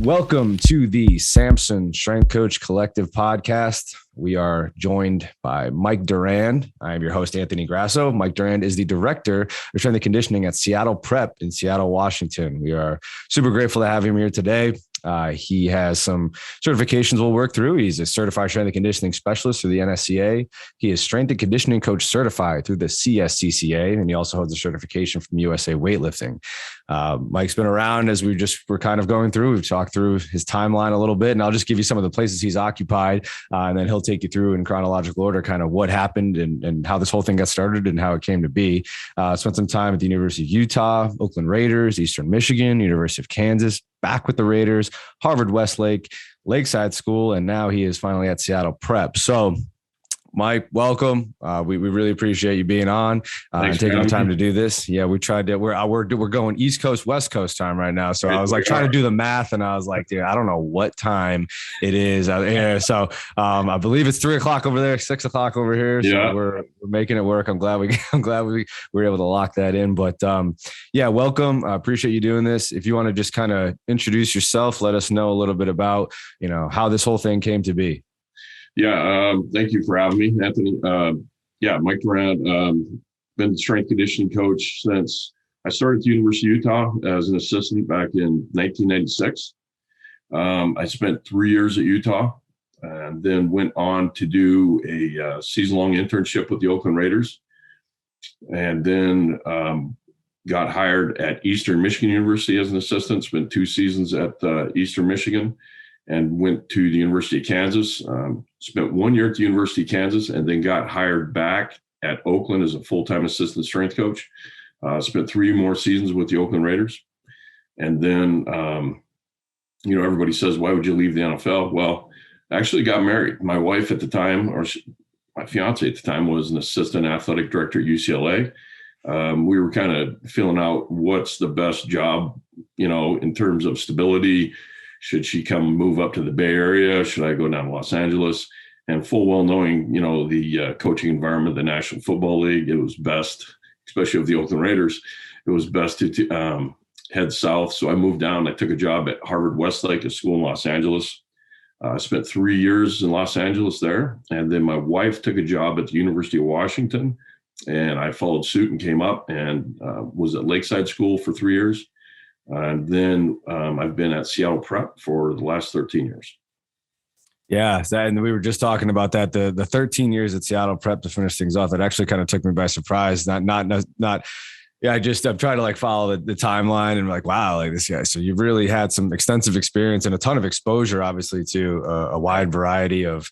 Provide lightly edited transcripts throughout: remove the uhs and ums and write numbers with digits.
Welcome to the Samson Strength Coach Collective podcast. We are joined by Mike Durand. I am your host, Anthony Grasso. Mike Durand is the director of strength and conditioning at Seattle Prep in Seattle, Washington. We are super grateful to have him here today. He has some certifications we'll work through. He's a certified strength and conditioning specialist through the NSCA. He is strength and conditioning coach certified through the CSCCA, and he also holds a certification from USA Weightlifting. Mike's been around as we're kind of going through. We've talked through his timeline a little bit, and I'll just give you some of the places he's occupied, and then he'll take you through in chronological order kind of what happened and how this whole thing got started and how it came to be. Spent some time at the University of Utah, Oakland Raiders, Eastern Michigan, University of Kansas, back with the Raiders, Harvard Westlake, Lakeside School, and now he is finally at Seattle Prep. So, Mike, welcome. We really appreciate you being on and taking the time to do this. Yeah, we tried to. We're going East Coast, West Coast time right now. So I was like trying to do the math, and I was like, dude, I don't know what time it is. So I believe it's 3:00 over there, 6:00 over here. So yeah, we're making it work. I'm glad we were able to lock that in. But yeah, welcome. I appreciate you doing this. If you want to just kind of introduce yourself, let us know a little bit about how this whole thing came to be. Yeah. Thank you for having me, Anthony. Mike Durand, been the strength conditioning coach since I started at the University of Utah as an assistant back in 1996. I spent 3 years at Utah and then went on to do a season-long internship with the Oakland Raiders, and then got hired at Eastern Michigan University as an assistant, spent 2 seasons at Eastern Michigan, and went to the University of Kansas, spent 1 year at the University of Kansas, and then got hired back at Oakland as a full-time assistant strength coach. Spent 3 more seasons with the Oakland Raiders. And then, everybody says, why would you leave the NFL? Well, I actually got married. My wife at the time, my fiance at the time, was an assistant athletic director at UCLA. We were kind of filling out what's the best job, in terms of stability. Should she come move up to the Bay Area? Should I go down to Los Angeles? And full well knowing, the coaching environment, the National Football League, it was best, especially with the Oakland Raiders, it was best to head south. So I moved down. I took a job at Harvard Westlake, a school in Los Angeles. I spent 3 years in Los Angeles there. And then my wife took a job at the University of Washington, and I followed suit and came up and was at Lakeside School for 3 years. And then I've been at Seattle Prep for the last 13 years. Yeah. And we were just talking about that, the 13 years at Seattle Prep to finish things off. That actually kind of took me by surprise. I'm trying to follow the timeline and wow, this guy. So you've really had some extensive experience and a ton of exposure, obviously, to a wide variety of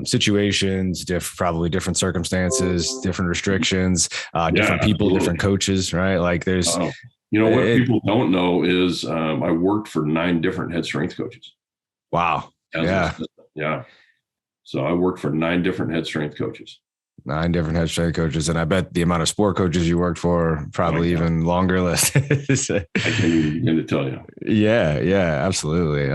situations, probably different circumstances, different restrictions, different people, absolutely. Different coaches, right? There's, what people don't know is I worked for 9 different head strength coaches. Wow. Yeah. So I worked for 9 different head strength coaches. 9 different head strength coaches. And I bet the amount of sport coaches you worked for probably even longer list. I can't even begin to tell you. Yeah, absolutely.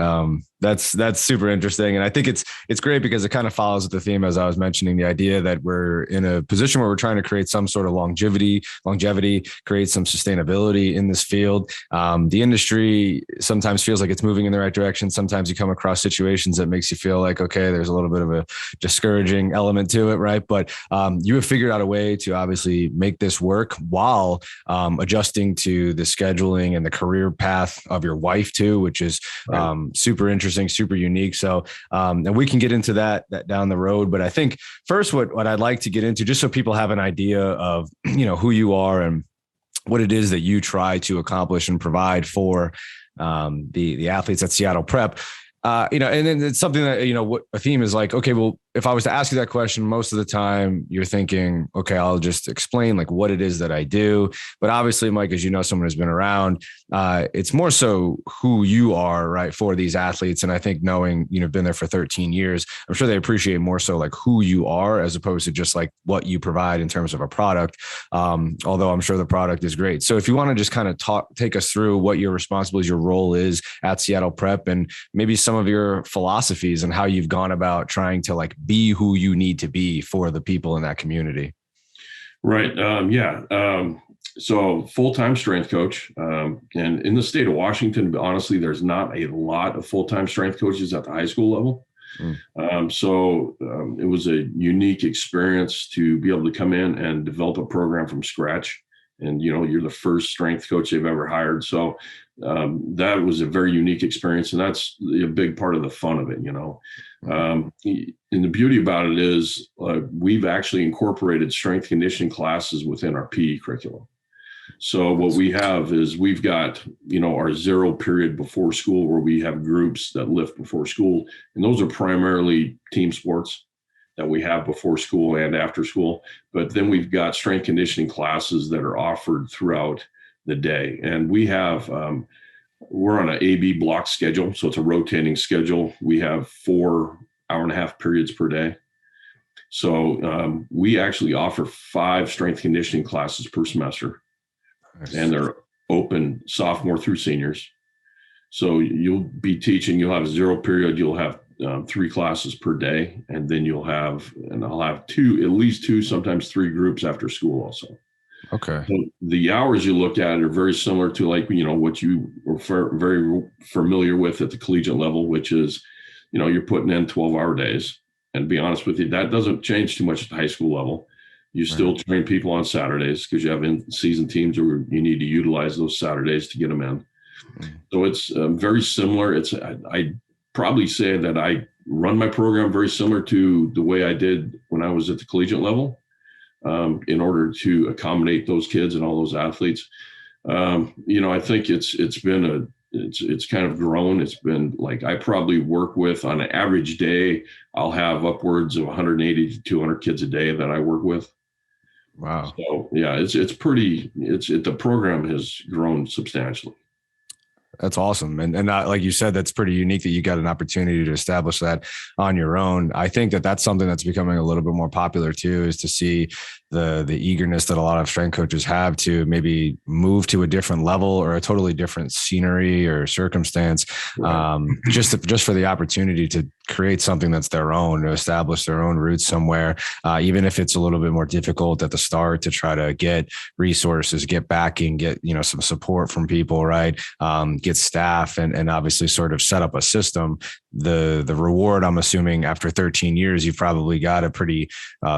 That's super interesting. And I think it's great because it kind of follows the theme, as I was mentioning, the idea that we're in a position where we're trying to create some sort of longevity, create some sustainability in this field. The industry sometimes feels like it's moving in the right direction. Sometimes you come across situations that makes you feel like, okay, there's a little bit of a discouraging element to it, right? But you have figured out a way to obviously make this work while adjusting to the scheduling and the career path of your wife too, which is super interesting, super unique. So, and we can get into that down the road. But I think first, what I'd like to get into, just so people have an idea of, who you are and what it is that you try to accomplish and provide for the athletes at Seattle Prep. And then it's something that, what a theme is like, okay, well, if I was to ask you that question, most of the time you're thinking, okay, I'll just explain what it is that I do. But obviously, Mike, as someone who's been around, it's more so who you are, right, for these athletes. And I think knowing, been there for 13 years, I'm sure they appreciate more so who you are as opposed to just what you provide in terms of a product. Although I'm sure the product is great. So if you want to just kind of take us through what your responsibility, your role is at Seattle Prep, and maybe some of your philosophies and how you've gone about trying to be who you need to be for the people in that community. Right. So full-time strength coach, and in the state of Washington, honestly, there's not a lot of full-time strength coaches at the high school level. It was a unique experience to be able to come in and develop a program from scratch. And, you're the first strength coach they've ever hired. So that was a very unique experience. And that's a big part of the fun of it, And the beauty about it is we've actually incorporated strength conditioning classes within our PE curriculum. So what we have is we've got, our 0 period before school where we have groups that lift before school. And those are primarily team sports that we have before school and after school. But then we've got strength conditioning classes that are offered throughout the day. And we have, we're on an AB block schedule. So it's a rotating schedule. We have 4 hour-and-a-half periods per day. So we actually offer 5 strength conditioning classes per semester. Nice. And they're open sophomore through seniors. So you'll be teaching, you'll have a 0 period, you'll have 3 classes per day, and then I'll have at least 2, sometimes 3 groups after school also. Okay. So the hours you look at are very similar to what you were very familiar with at the collegiate level, which is, you're putting in 12-hour days. And to be honest with you, that doesn't change too much at the high school level. You still train people on Saturdays because you have in-season teams where you need to utilize those Saturdays to get them in. So it's very similar. I'd probably say that I run my program very similar to the way I did when I was at the collegiate level in order to accommodate those kids and all those athletes. I think it's kind of grown. It's been like I probably work with on an average day, I'll have upwards of 180 to 200 kids a day that I work with. Wow. So yeah, the program has grown substantially. That's awesome. And like you said, that's pretty unique that you got an opportunity to establish that on your own. I think that that's something that's becoming a little bit more popular too, is to see the eagerness that a lot of strength coaches have to maybe move to a different level or a totally different scenery or circumstance, just for the opportunity to create something that's their own, to establish their own roots somewhere, even if it's a little bit more difficult at the start to try to get resources, get backing, get, some support from people, right? Get staff and obviously sort of set up a system. The reward, I'm assuming after 13 years, you've probably got a pretty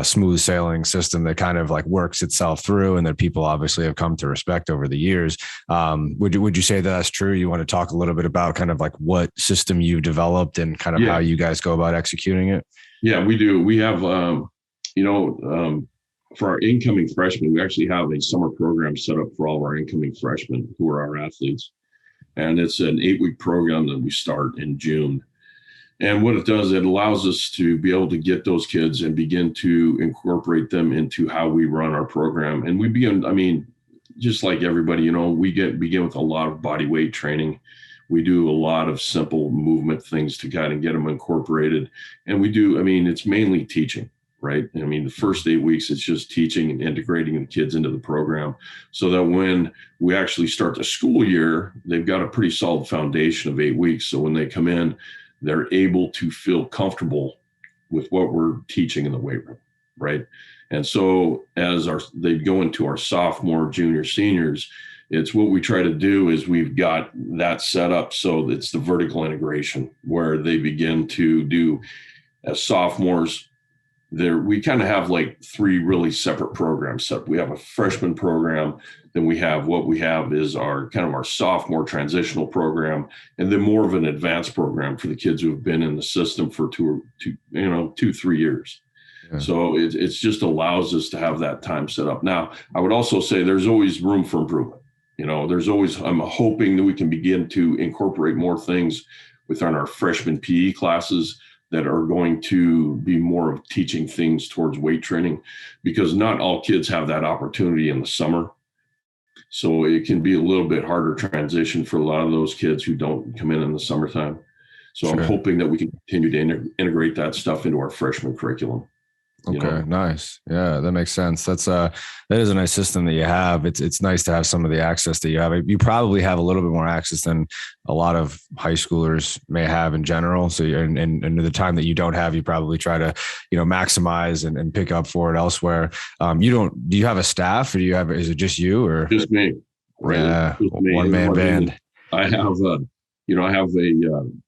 smooth sailing system that kind of like works itself through and that people obviously have come to respect over the years. Would you say that that's true? You want to talk a little bit about kind of like what system you've developed and kind of how you guys go about executing it? Yeah, we do. We have, for our incoming freshmen, we actually have a summer program set up for all of our incoming freshmen who are our athletes. And it's an 8-week program that we start in June. And what it does, it allows us to be able to get those kids and begin to incorporate them into how we run our program. And we begin, just like everybody, we begin with a lot of body weight training. We do a lot of simple movement things to kind of get them incorporated. And we do, it's mainly teaching, right? The first 8 weeks, it's just teaching and integrating the kids into the program so that when we actually start the school year, they've got a pretty solid foundation of 8 weeks. So when they come in, they're able to feel comfortable with what we're teaching in the weight room, right? And so as they go into our sophomore, junior, seniors, it's what we try to do is we've got that set up so it's the vertical integration where they begin to do as sophomores. We kind of have like 3 really separate programs set up. We have a freshman program, then what we have is our sophomore transitional program, and then more of an advanced program for the kids who have been in the system for 2-3 years. Yeah. So it just allows us to have that time set up. Now, I would also say there's always room for improvement. I'm hoping that we can begin to incorporate more things within our freshman PE classes that are going to be more of teaching things towards weight training, because not all kids have that opportunity in the summer. So it can be a little bit harder transition for a lot of those kids who don't come in the summertime. So sure. I'm hoping that we can continue to integrate that stuff into our freshman curriculum. Okay, nice. Yeah, that makes sense. That is a nice system that you have. It's nice to have some of the access that you have. You probably have a little bit more access than a lot of high schoolers may have in general. So and the time that you don't have, you probably try to, maximize and pick up for it elsewhere. Do you have a staff, or is it just you, or just me? Right. Yeah, Just me. one man band. I have a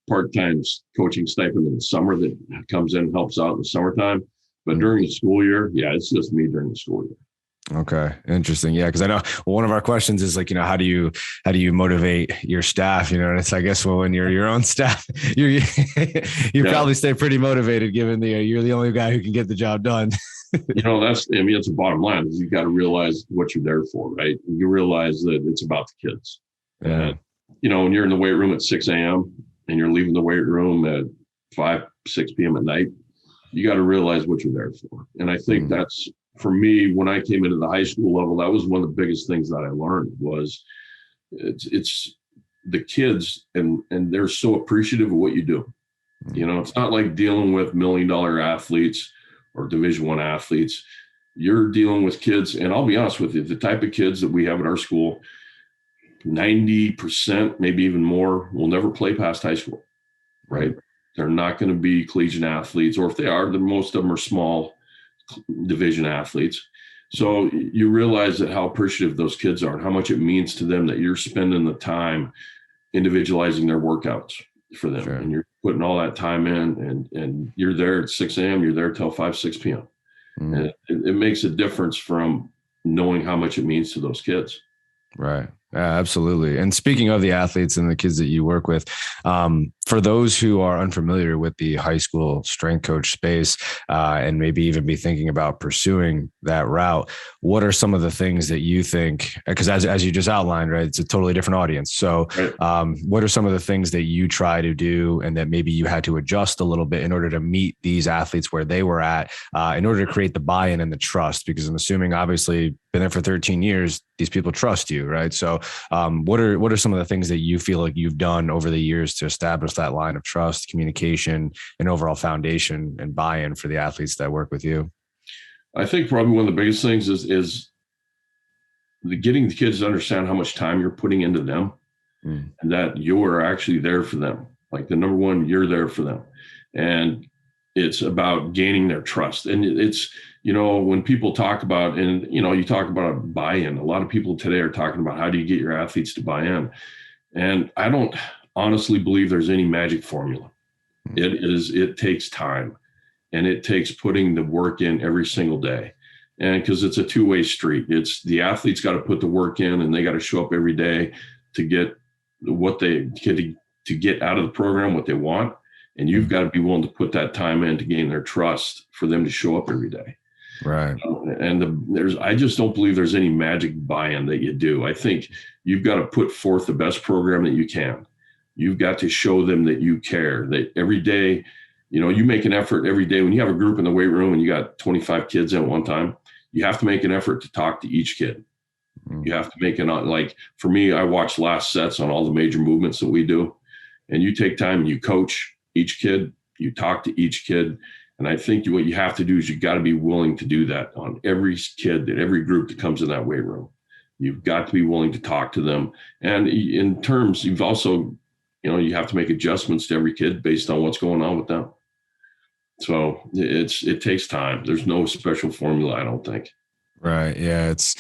part-time coaching stipend in the summer that comes in and helps out in the summertime. But during the school year, it's just me during the school year. Okay. Interesting. Yeah. Cause I know one of our questions is like, how do you motivate your staff? And it's, I guess, when you're your own staff, you probably stay pretty motivated given you're the only guy who can get the job done. That's the bottom line is you got to realize what you're there for, right? You realize that it's about the kids. Yeah. When you're in the weight room at 6 a.m. and you're leaving the weight room at 6 p.m. at night, you got to realize what you're there for. And I think that's, for me, when I came into the high school level, that was one of the biggest things that I learned was it's the kids and they're so appreciative of what you do. It's not like dealing with $1 million athletes or Division I athletes. You're dealing with kids. And I'll be honest with you, the type of kids that we have at our school, 90%, maybe even more, will never play past high school, right? They're not going to be collegiate athletes, or if they are, most of them are small division athletes. So you realize that how appreciative those kids are and how much it means to them that you're spending the time individualizing their workouts for them. Sure. And you're putting all that time in and you're there at 6 a.m., you're there till 6 p.m. And it makes a difference from knowing how much it means to those kids. Right. Yeah, absolutely. And speaking of the athletes and the kids that you work with, for those who are unfamiliar with the high school strength coach space, and maybe even be thinking about pursuing that route, what are some of the things that you think, because as you just outlined, right, it's a totally different audience. So what are some of the things that you try to do and that maybe you had to adjust a little bit in order to meet these athletes where they were at, in order to create the buy-in and the trust? Because I'm assuming, obviously, been there for 13 years, these people trust you, right? So what are some of the things that you feel like you've done over the years to establish that line of trust, communication, and overall foundation and buy-in for the athletes that work with you? I think probably one of the biggest things is getting the kids to understand how much time you're putting into them and that you're actually there for them. Like the number one, you're there for them. And it's about gaining their trust. And it's, when people talk about, and, you talk about a buy-in, a lot of people today are talking about how do you get your athletes to buy in? And I don't honestly believe there's any magic formula. It takes time and it takes putting the work in every single day. And because it's a two-way street, it's the athletes got to put the work in and they got to show up every day to get what they to get out of the program, what they want. And you've got to be willing to put that time in to gain their trust for them to show up every day. Right. I just don't believe there's any magic buy-in that you do. I think you've got to put forth the best program that you can. You've got to show them that you care, that every day, you make an effort every day. When you have a group in the weight room and you got 25 kids in at one time, you have to make an effort to talk to each kid. You have to make like for me, I watch last sets on all the major movements that we do. And you take time and you coach each kid, you talk to each kid. And I think what you have to do is you got to be willing to do that on every kid, that every group that comes in that weight room. You've got to be willing to talk to them. And in terms, you've also, you have to make adjustments to every kid based on what's going on with them. So it takes time. There's no special formula, I don't think. Right. Yeah. It's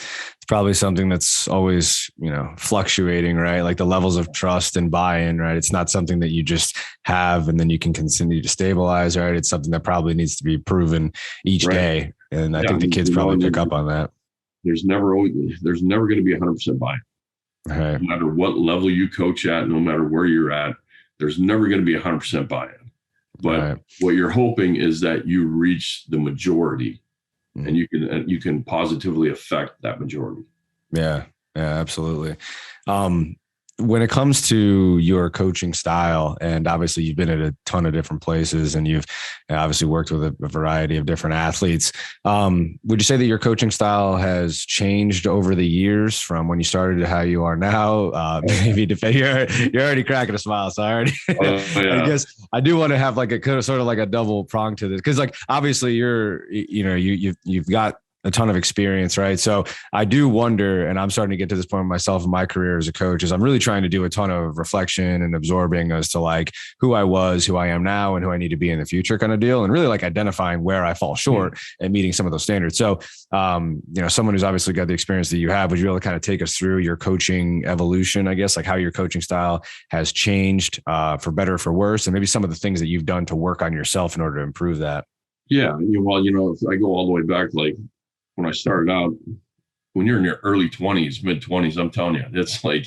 probably something that's always, fluctuating, right? Like the levels of trust and buy-in, right? It's not something that you just have and then you can continue to stabilize, right? It's something that probably needs to be proven each day. And I think the kids probably pick up on that. There's never going to be 100% buy-in. Right. No matter what level you coach at, no matter where you're at, there's never going to be 100% buy-in. But what you're hoping is that you reach the majority and you can positively affect that majority. Yeah, absolutely. when it comes to your coaching style, and obviously you've been at a ton of different places and you've obviously worked with a variety of different athletes. Would you say that your coaching style has changed over the years from when you started to how you are now? Maybe you're already cracking a smile. So I guess I do want to have like a kind of sort of like a double prong to this. Cause like, obviously you've got a ton of experience, right? So I do wonder, and I'm starting to get to this point myself in my career as a coach, is I'm really trying to do a ton of reflection and absorbing as to like who I was, who I am now, and who I need to be in the future kind of deal. And really like identifying where I fall short and meeting some of those standards. So, someone who's obviously got the experience that you have, would you be able to kind of take us through your coaching evolution, I guess, like how your coaching style has changed for better or for worse, and maybe some of the things that you've done to work on yourself in order to improve that? Yeah. If I go all the way back, like, when I started out, when you're in your early 20s, mid 20s, I'm telling you, it's like,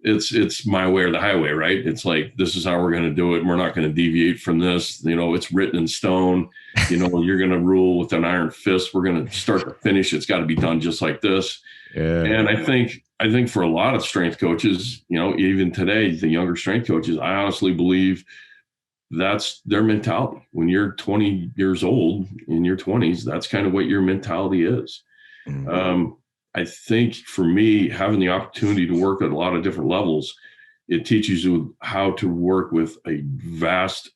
it's my way or the highway, right? It's like, this is how we're going to do it. We're not going to deviate from this. It's written in stone. You're going to rule with an iron fist. We're going to start to finish. It's got to be done just like this. Yeah. And I think for a lot of strength coaches, even today, the younger strength coaches, I honestly believe that's their mentality. When you're 20 years old, in your 20s, that's kind of what your mentality is. Mm-hmm. I think for me, having the opportunity to work at a lot of different levels, it teaches you how to work with a vast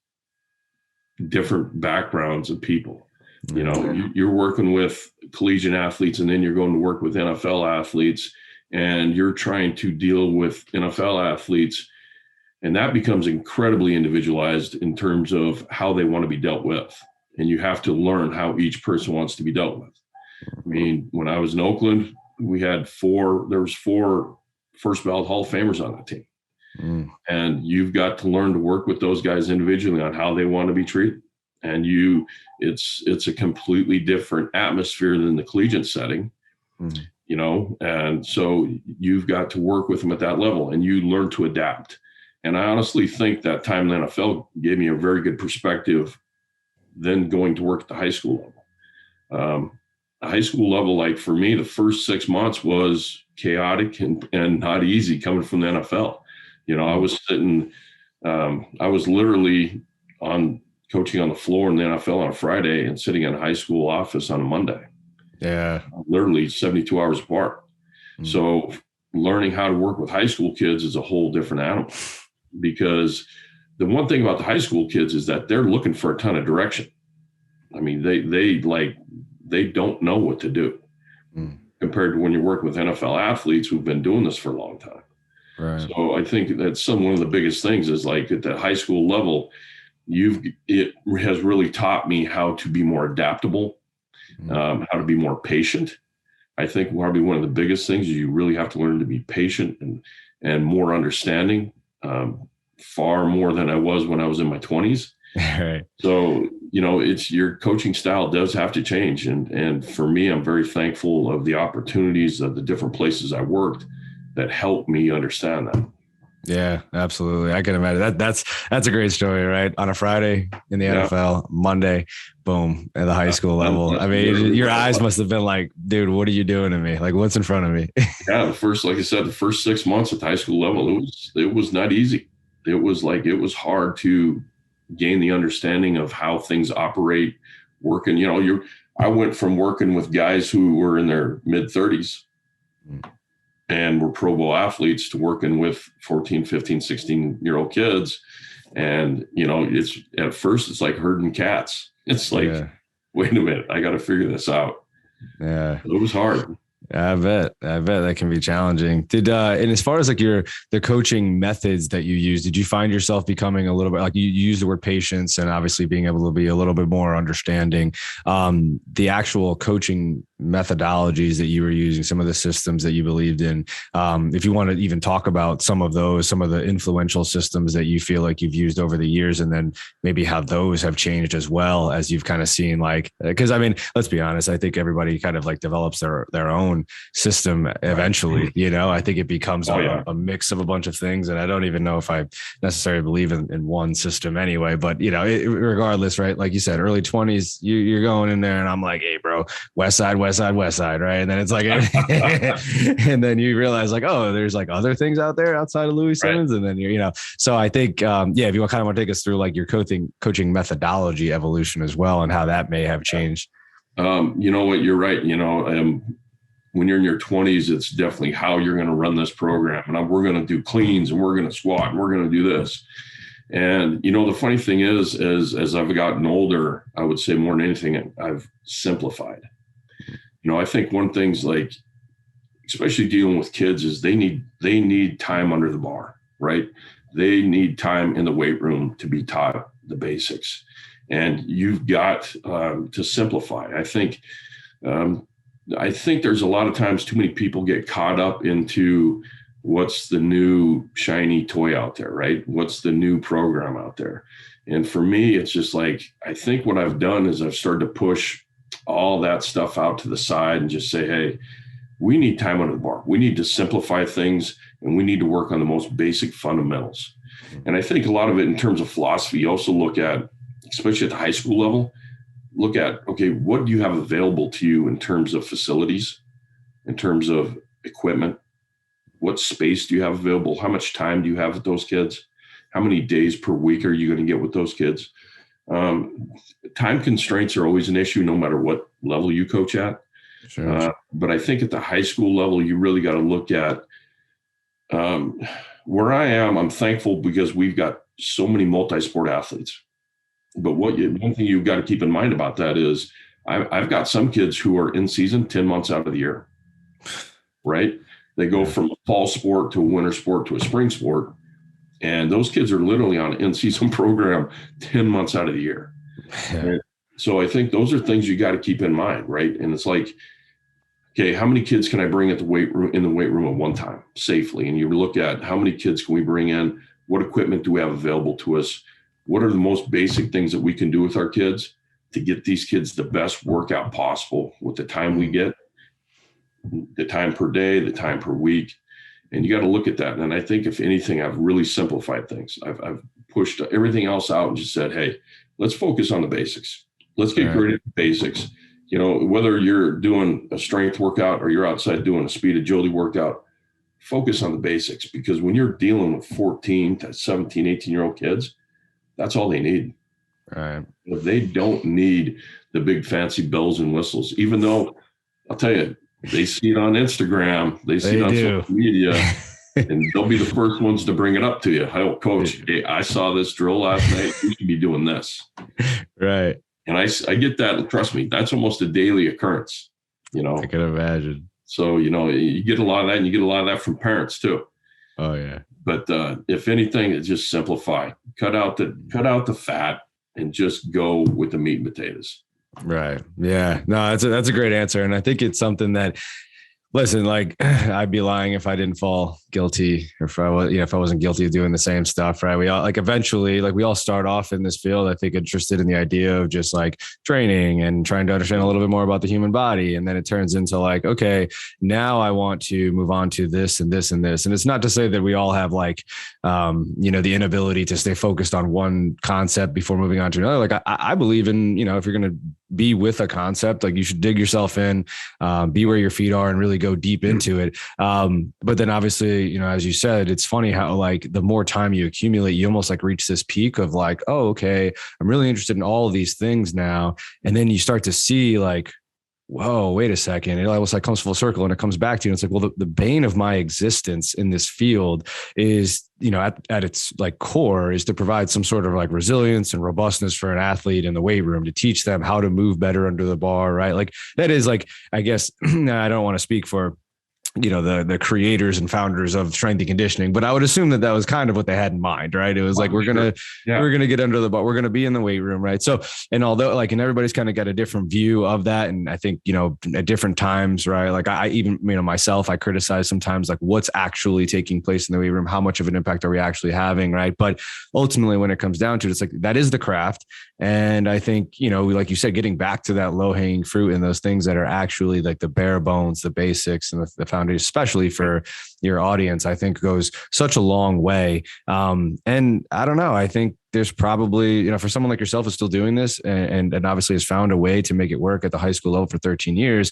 different backgrounds of people. Mm-hmm. You're working with collegiate athletes, and then you're going to work with NFL athletes, and you're trying to deal with NFL athletes. And that becomes incredibly individualized in terms of how they want to be dealt with. And you have to learn how each person wants to be dealt with. I mean, when I was in Oakland, there was four first ballot Hall of Famers on that team. Mm. And you've got to learn to work with those guys individually on how they want to be treated. And it's a completely different atmosphere than the collegiate setting. Mm. And so you've got to work with them at that level, and you learn to adapt. And I honestly think that time in the NFL gave me a very good perspective then going to work at the high school level. The high school level, like for me, the first 6 months was chaotic and not easy coming from the NFL. I was literally coaching on the floor in the NFL on a Friday and sitting in a high school office on a Monday. Yeah. Literally 72 hours apart. Mm. So learning how to work with high school kids is a whole different animal. Because the one thing about the high school kids is that they're looking for a ton of direction. I mean, they don't know what to do compared to when you're working with NFL athletes who've been doing this for a long time. Right. So I think that's one of the biggest things is like at the high school level, it has really taught me how to be more adaptable, how to be more patient. I think probably one of the biggest things is you really have to learn to be patient and more understanding. Far more than I was when I was in my 20s. Right. So, it's your coaching style does have to change. And for me, I'm very thankful of the opportunities of the different places I worked that helped me understand that. Yeah, absolutely. I can imagine that's a great story, right? On a Friday in the NFL, Monday, boom, at the high school level. I mean, your eyes must have been like, dude, what are you doing to me? Like, what's in front of me? Yeah, like I said, the first 6 months at the high school level, it was not easy. It was hard to gain the understanding of how things operate, working. I went from working with guys who were in their mid 30s and were Pro Bowl athletes to working with 14, 15, 16-year-old kids. And, it's at first it's like herding cats. It's like, wait a minute, I got to figure this out. Yeah. It was hard. I bet that can be challenging. And as far as like the coaching methods that you use, did you find yourself becoming a little bit like you use the word patience and obviously being able to be a little bit more understanding, the actual coaching methodologies that you were using, some of the systems that you believed in? If you want to even talk about some of the influential systems that you feel like you've used over the years, and then maybe how those have changed as well as you've kind of seen, like, because I mean, let's be honest, I think everybody kind of like develops their own own system eventually. I think it becomes a mix of a bunch of things. And I don't even know if I necessarily believe in one system anyway, but regardless, right? Like you said, early 20s, you're going in there and I'm like, hey bro, West Side, right? And then it's like, and then you realize like, oh, there's like other things out there outside of Louis Simmons. Right. And then so I think, if you kind of want to take us through like your coaching methodology evolution as well, and how that may have changed. You know what, you're right. When you're in your 20s, it's definitely how you're going to run this program. And we're going to do cleans and we're going to squat and we're going to do this. And, the funny thing is, as I've gotten older, I would say more than anything, I've simplified. I think one thing's like, especially dealing with kids, is they need time under the bar, right? They need time in the weight room to be taught the basics. And you've got to simplify. I think there's a lot of times too many people get caught up into what's the new shiny toy out there, right? What's the new program out there? And for me, it's just like, I think what I've done is I've started to push all that stuff out to the side and just say, hey, we need time under the bar. We need to simplify things, and we need to work on the most basic fundamentals. And I think a lot of it in terms of philosophy, you also look at, especially at the high school level, look at, okay, what do you have available to you in terms of facilities, in terms of equipment? What space do you have available? How much time do you have with those kids? How many days per week are you going to get with those kids? Time constraints are always an issue, no matter what level you coach at. Sure. But I think at the high school level, you really got to look at where I am. I'm thankful because we've got so many multi-sport athletes. But one thing you've got to keep in mind about that is I've got some kids who are in season 10 months out of the year, right? They go from a fall sport to a winter sport to a spring sport. And those kids are literally on an in-season program 10 months out of the year. Yeah. So I think those are things you got to keep in mind, right? And it's like, okay, how many kids can I bring in the weight room at one time safely? And you look at how many kids can we bring in? What equipment do we have available to us? What are the most basic things that we can do with our kids to get these kids the best workout possible with the time we get, the time per day, the time per week? And you got to look at that. And I think if anything, I've really simplified things. I've pushed everything else out and just said, hey, let's focus on the basics. Let's get great at the basics. Whether you're doing a strength workout or you're outside doing a speed agility workout, focus on the basics, because when you're dealing with 14 to 17, 18-year-old kids, that's all they need. Right. They don't need the big fancy bells and whistles, even though I'll tell you, they see it on Instagram, they see it on social media, and they'll be the first ones to bring it up to you. Oh, coach, hey, I saw this drill last night. You should be doing this. Right. And I get that. Trust me, that's almost a daily occurrence. I can imagine. So, you get a lot of that, and you get a lot of that from parents too. Oh yeah. But if anything, it's just simplify, cut out the fat, and just go with the meat and potatoes. Right. Yeah. No, that's a great answer. And I think it's something that, listen, like I'd be lying if I didn't fall guilty, or if I wasn't guilty of doing the same stuff. Right. We all eventually, we all start off in this field, I think, interested in the idea of just like training and trying to understand a little bit more about the human body. And then it turns into like, okay, now I want to move on to this and this and this. And it's not to say that we all have the inability to stay focused on one concept before moving on to another. Like I believe in, if you're going to be with a concept, like you should dig yourself in, be where your feet are and really go deep into it. But then obviously, as you said, it's funny how the more time you accumulate, you almost reach this peak of oh, okay, I'm really interested in all of these things now. And then you start to see whoa, wait a second. It almost comes full circle and it comes back to you. And it's well, the bane of my existence in this field is, at its core is to provide some sort of resilience and robustness for an athlete in the weight room, to teach them how to move better under the bar. Right. That is I guess I don't want to speak for, the creators and founders of strength and conditioning, but I would assume that was kind of what they had in mind, right? It was we're going to get under the bar. We're going to be in the weight room. Right. So, and although and everybody's kind of got a different view of that. And I think, at different times, right. I even, myself, I criticize sometimes what's actually taking place in the weight room. How much of an impact are we actually having? Right. But ultimately when it comes down to it, it's that is the craft. And I think, like you said, getting back to that low hanging fruit and those things that are actually like the bare bones, the basics and the foundation, especially for your audience, I think goes such a long way. And I don't know, I think there's probably, for someone like yourself who's still doing this and obviously has found a way to make it work at the high school level for 13 years,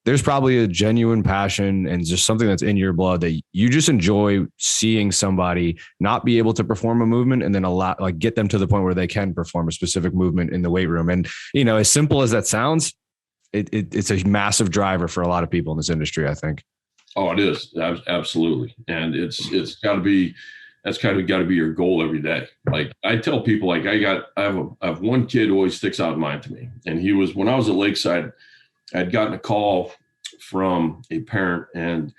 there's probably a genuine passion and just something that's in your blood that you just enjoy seeing somebody not be able to perform a movement and then get them to the point where they can perform a specific movement in the weight room. And, as simple as that sounds, it's a massive driver for a lot of people in this industry, I think. Oh, it is. Absolutely. And that's got to be your goal every day. Like I tell people, like I have one kid who always sticks out in mind to me. And when I was at Lakeside, I'd gotten a call from a parent, and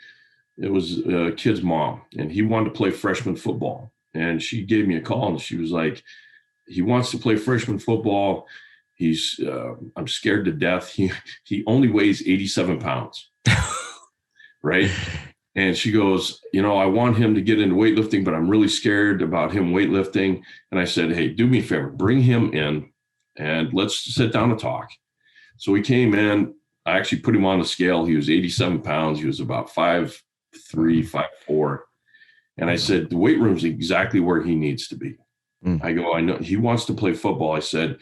it was a kid's mom, and he wanted to play freshman football. And she gave me a call, and she was like, he wants to play freshman football. I'm scared to death. He only weighs 87 pounds. Right. And she goes, I want him to get into weightlifting, but I'm really scared about him weightlifting. And I said, hey, do me a favor, bring him in and let's sit down and talk. So he came in, I actually put him on the scale. He was 87 pounds. He was about 5'3", 5'4". And I said, the weight room's exactly where he needs to be. I go, I know he wants to play football. I said,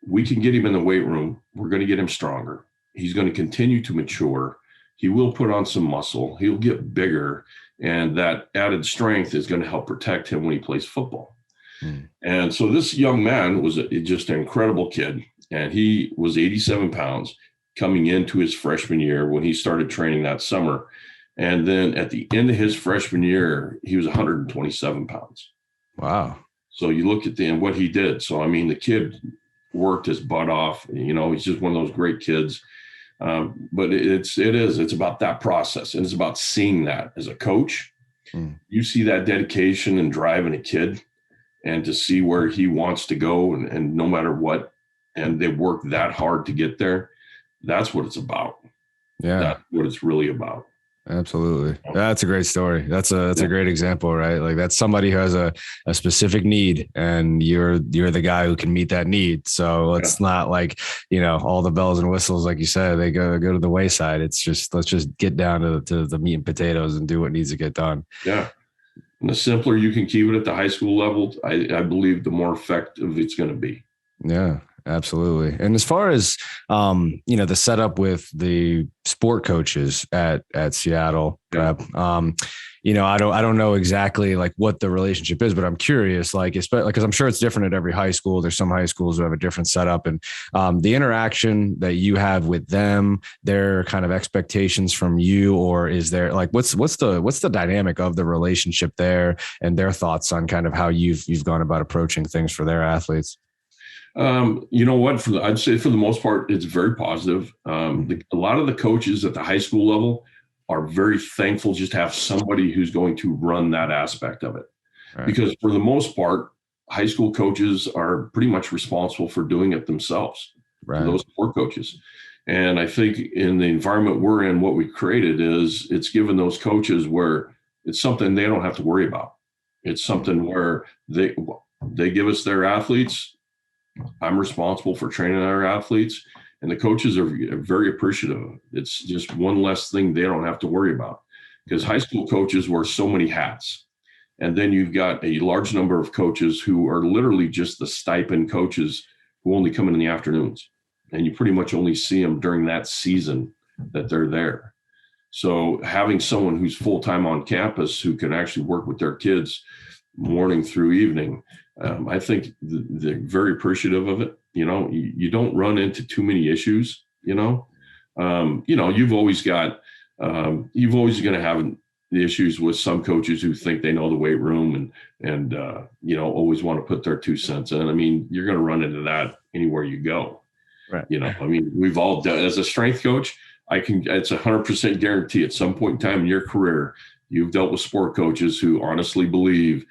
we can get him in the weight room. We're going to get him stronger. He's going to continue to mature. He will put on some muscle. He'll get bigger. And that added strength is going to help protect him when he plays football. And so this young man was just an incredible kid. And he was 87 pounds coming into his freshman year when he started training that summer. And then at the end of his freshman year, he was 127 pounds. Wow. So you look at what he did. So, I mean, the kid worked his butt off. He's just one of those great kids. But it's about that process. And it's about seeing that as a coach. You see that dedication and drive in a kid, and to see where he wants to go and no matter what, and they work that hard to get there. That's what it's about. Yeah. That's what it's really about. Absolutely. That's a great story. That's a great example, right? Like that's somebody who has a specific need, and you're the guy who can meet that need. So it's not like, all the bells and whistles, like you said, they go to the wayside. It's just, let's just get down to the meat and potatoes and do what needs to get done. Yeah. And the simpler you can keep it at the high school level, I believe the more effective it's going to be. Yeah, absolutely. And as far as, the setup with the sport coaches at Seattle, I don't know exactly like what the relationship is, but I'm curious, like, especially because I'm sure it's different at every high school. There's some high schools who have a different setup, and the interaction that you have with them, their kind of expectations from you, or is there like, what's the dynamic of the relationship there, and their thoughts on kind of how you've gone about approaching things for their athletes? You know what? I'd say for the most part, it's very positive. A lot of the coaches at the high school level are very thankful just to have somebody who's going to run that aspect of it. Right. Because for the most part, high school coaches are pretty much responsible for doing it themselves. Right. Those sport coaches. And I think in the environment we're in, what we created is it's given those coaches where it's something they don't have to worry about. It's something where they give us their athletes. I'm responsible for training our athletes, and the coaches are very appreciative. It's just one less thing they don't have to worry about, because high school coaches wear so many hats. And then you've got a large number of coaches who are literally just the stipend coaches who only come in the afternoons, and you pretty much only see them during that season that they're there. So having someone who's full-time on campus who can actually work with their kids morning through evening, I think they're very appreciative of it. You don't run into too many issues, you've always going to have the issues with some coaches who think they know the weight room and always want to put their 2 cents in. I mean, you're going to run into that anywhere you go. Right. We've all done, as a strength coach, it's 100% guarantee at some point in time in your career, you've dealt with sport coaches who honestly believe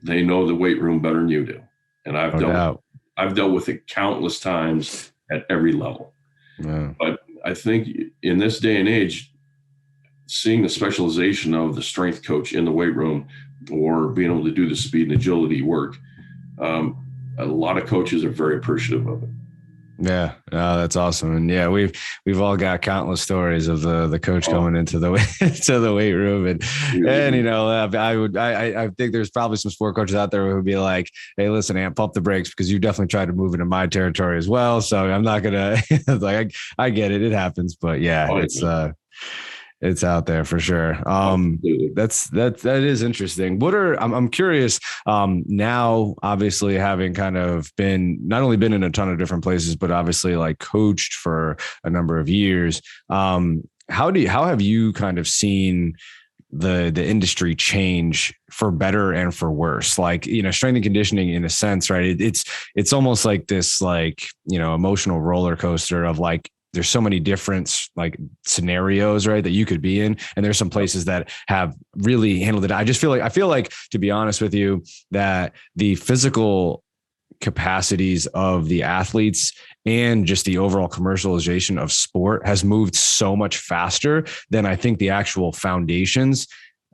they know the weight room better than you do. And I've dealt with it countless times at every level. Yeah. But I think in this day and age, seeing the specialization of the strength coach in the weight room, or being able to do the speed and agility work, a lot of coaches are very appreciative of it. Yeah, that's awesome. And yeah, we've all got countless stories of the coach coming into the to the weight room, and I think there's probably some sport coaches out there who would be like, hey, listen, amp up the brakes, because you definitely tried to move into my territory as well. So I'm not gonna like, I get it, it happens, but yeah, it's out there for sure. That is interesting. I'm curious, now, obviously having kind of not only been in a ton of different places, but obviously like coached for a number of years. How have you kind of seen the industry change for better and for worse? Like, strength and conditioning, in a sense, right? It's almost like this, like, emotional roller coaster of like, there's so many different like scenarios, right, that you could be in. And there's some places that have really handled it. I feel like, to be honest with you, that the physical capacities of the athletes and just the overall commercialization of sport has moved so much faster than I think the actual foundations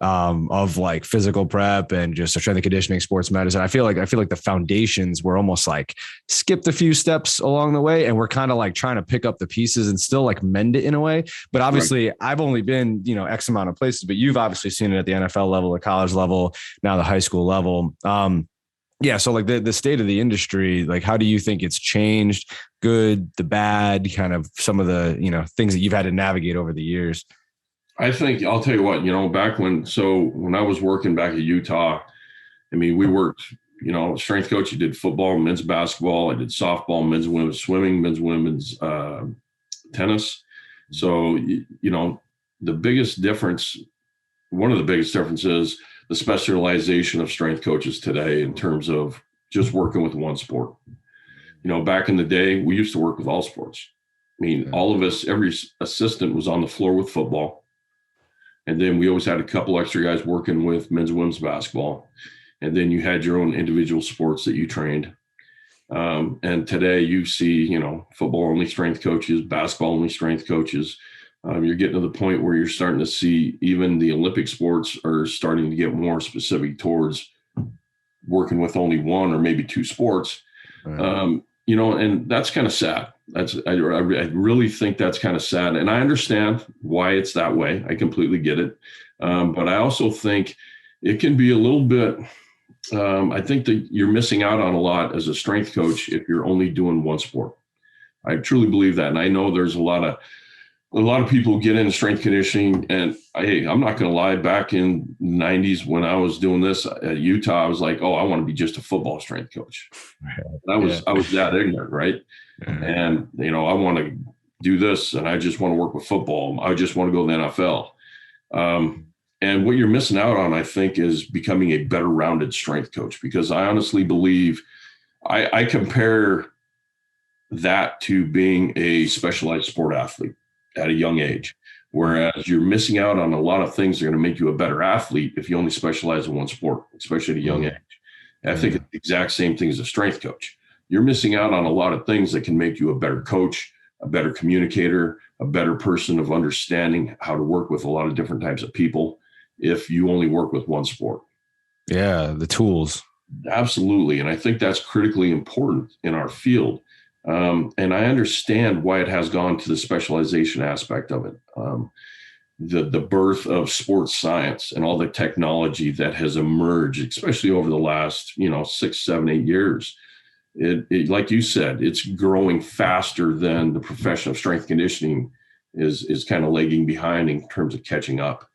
of like physical prep and just strength and conditioning, sports medicine. I feel like the foundations were almost like skipped a few steps along the way, and we're kind of like trying to pick up the pieces and still like mend it in a way. But obviously, right, I've only been, X amount of places, but you've obviously seen it at the NFL level, the college level, now the high school level. Yeah. So like the state of the industry, like, how do you think it's changed? Good, the bad, kind of some of the, things that you've had to navigate over the years? I think I'll tell you what, back when I was working back at Utah, I mean, we worked, strength coach, you did football, men's basketball, I did softball, men's and women's swimming, men's and women's tennis. So, the biggest difference, one of the biggest differences, the specialization of strength coaches today in terms of just working with one sport. Back in the day, we used to work with all sports. I mean, all of us, every assistant was on the floor with football. And then we always had a couple extra guys working with men's and women's basketball. And then you had your own individual sports that you trained. And today you see, football only strength coaches, basketball only strength coaches. You're getting to the point where you're starting to see even the Olympic sports are starting to get more specific towards working with only one or maybe two sports. Right. And that's kind of sad. I really think that's kind of sad. And I understand why it's that way. I completely get it. But I also think it can be a little bit, I think that you're missing out on a lot as a strength coach if you're only doing one sport. I truly believe that. And I know there's a lot of people who get into strength conditioning, and I'm not going to lie, back in the 90s when I was doing this at Utah, I was like, I want to be just a football strength coach. I was that ignorant, right? And, I want to do this and I just want to work with football. I just want to go to the NFL. And what you're missing out on, I think, is becoming a better rounded strength coach, because I honestly believe I compare that to being a specialized sport athlete at a young age, whereas you're missing out on a lot of things that are going to make you a better athlete if you only specialize in one sport, especially at a young age. And I think it's the exact same thing as a strength coach. You're missing out on a lot of things that can make you a better coach, a better communicator, a better person of understanding how to work with a lot of different types of people if you only work with one sport. Yeah, the tools. Absolutely. And I think that's critically important in our field. And I understand why it has gone to the specialization aspect of it. The birth of sports science and all the technology that has emerged, especially over the last, 6, 7, 8 years. It like you said, it's growing faster than the profession of strength conditioning is kind of lagging behind in terms of catching up.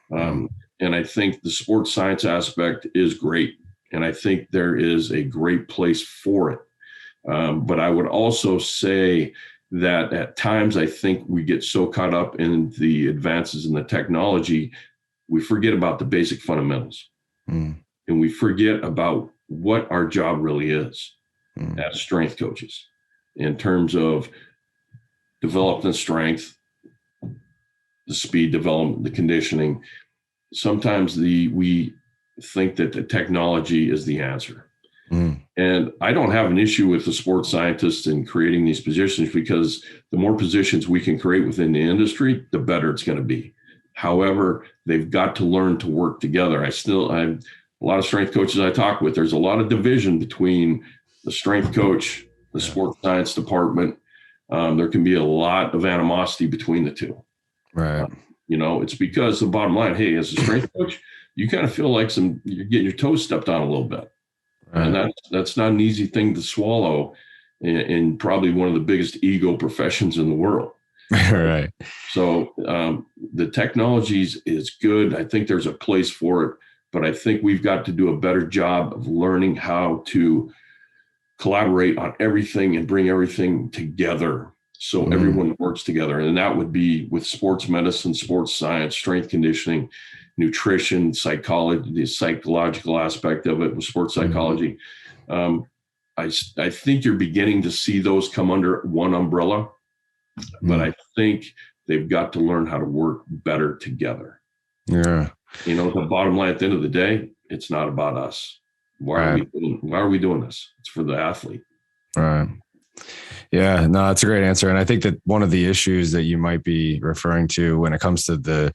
And I think the sports science aspect is great. And I think there is a great place for it. But I would also say that at times I think we get so caught up in the advances in the technology, we forget about the basic fundamentals. And we forget about what our job really is as strength coaches in terms of developing strength, the speed development, the conditioning. Sometimes we think that the technology is the answer. And I don't have an issue with the sports scientists in creating these positions, because the more positions we can create within the industry, the better it's going to be. However, they've got to learn to work together. I'm a lot of strength coaches I talk with, there's a lot of division between the strength coach, the sports science department, there can be a lot of animosity between the two. Right. It's because the bottom line, hey, as a strength coach, you kind of feel like you're getting your toes stepped on a little bit. Right. And that's not an easy thing to swallow in probably one of the biggest ego professions in the world. Right. So the technologies is good. I think there's a place for it, but I think we've got to do a better job of learning how to collaborate on everything and bring everything together so everyone works together. And that would be with sports medicine, sports science, strength conditioning, nutrition, psychology, the psychological aspect of it with sports psychology. I think you're beginning to see those come under one umbrella, but I think they've got to learn how to work better together. Yeah. The bottom line at the end of the day, it's not about us. Why are we doing this? It's for the athlete. Right. Yeah, no, that's a great answer. And I think that one of the issues that you might be referring to when it comes to the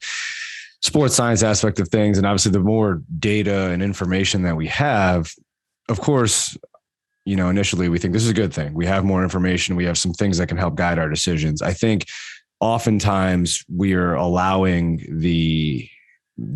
sports science aspect of things, and obviously the more data and information that we have, of course, initially we think this is a good thing. We have more information. We have some things that can help guide our decisions. I think oftentimes we are allowing the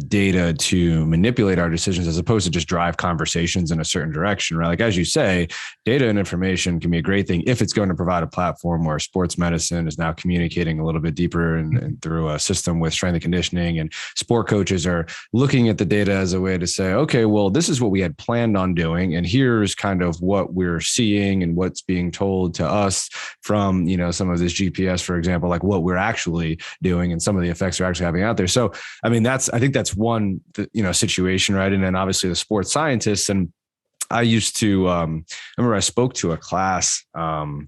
data to manipulate our decisions as opposed to just drive conversations in a certain direction, right? Like, as you say, data and information can be a great thing if it's going to provide a platform where sports medicine is now communicating a little bit deeper and through a system with strength and conditioning, and sport coaches are looking at the data as a way to say, okay, well, this is what we had planned on doing, and here's kind of what we're seeing and what's being told to us from, some of this GPS, for example, like what we're actually doing and some of the effects we're actually having out there. So, I mean, I think that's one, situation, right? And then obviously the sports scientists. And I used to, I remember I spoke to a class when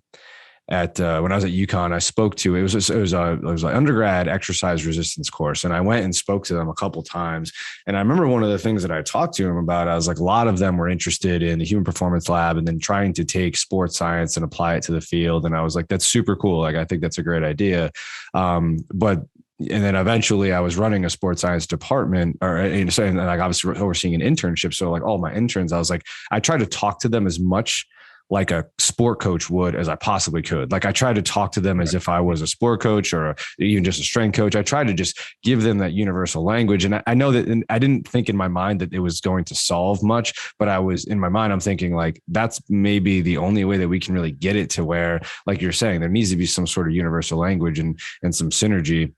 I was at UConn. I spoke to, it was an undergrad exercise resistance course. And I went and spoke to them a couple times. And I remember one of the things that I talked to them about, I was like, a lot of them were interested in the human performance lab and then trying to take sports science and apply it to the field. And I was like, that's super cool. Like, I think that's a great idea. And then eventually I was running a sports science department and like obviously overseeing an internship. So like all my interns, I was like, I tried to talk to them as much like a sport coach would as I possibly could. Like, I tried to talk to them as if I was a sport coach or even just a strength coach. I tried to just give them that universal language. And I know that, and I didn't think in my mind that it was going to solve much, but in my mind, I'm thinking like, that's maybe the only way that we can really get it to where, like you're saying, there needs to be some sort of universal language and some synergy.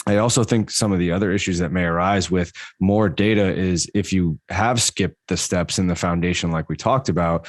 I also think some of the other issues that may arise with more data is if you have skipped the steps in the foundation, like we talked about,